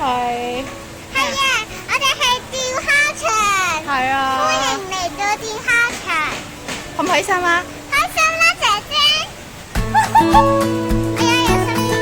佢。係啊，我哋係釣蝦場。係啊。歡迎嚟到釣蝦場。開唔開心啊？開心啦，姐姐。哎呀，有聲音。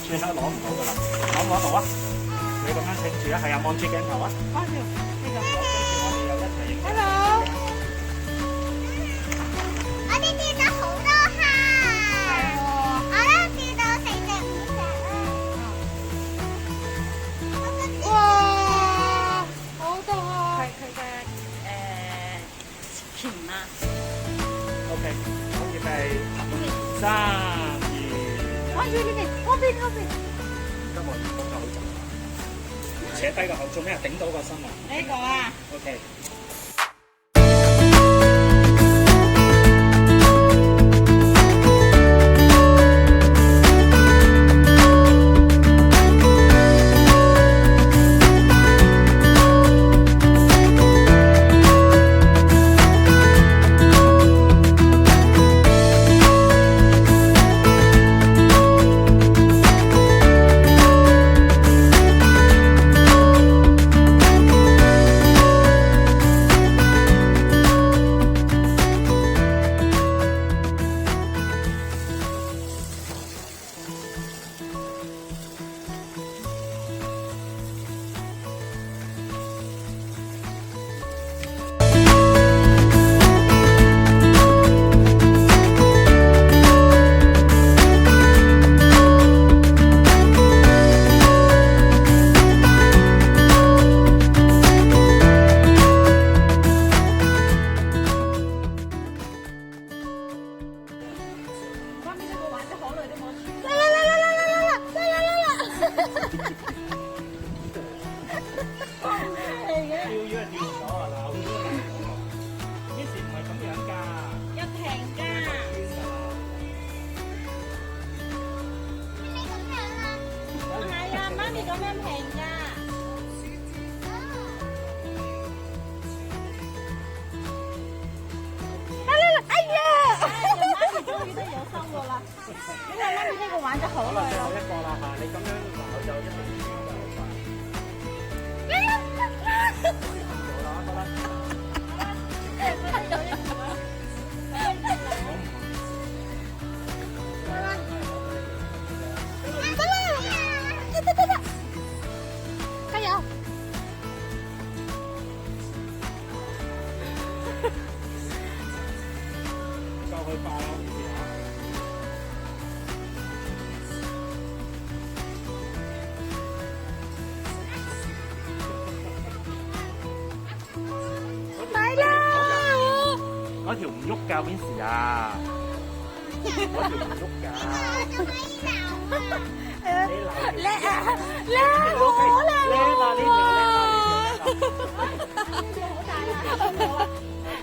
轉刻攞唔到㗎啦，攞唔攞到啊？你咁樣稱住啊，係啊，望住鏡頭啊。望住呢個。跟住我哋又一齊影。Hello。我哋釣咗好多蝦。係喎。我都釣到4隻5隻啦。哇！好大啊！佢嘅鉗啊。OK，好預備，3、2。望住呢邊，嗰邊。今日月光就好正，扯低個口做咩啊？頂到個身啊！呢個啊。OK。玩咗好耐啦。最後一個啦嚇，你咁樣我就一定輸㗎，好快。好啦，加油！夠佢快啦！嗰條唔喐㗎邊時啊？嗰條唔喐㗎。叻啊！叻好叻喎！叻啦呢條叻啦呢條。好大啊！穿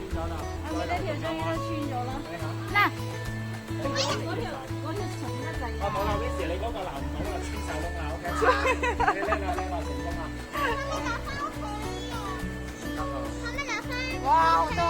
咗啦。我呢條終於都穿咗啦。嗱，嗰條重得滯。我冇啦 ，Vincy 你嗰個撈唔到啦，穿晒窿啦 ，OK。你叻啦，成功啦。哇！好多。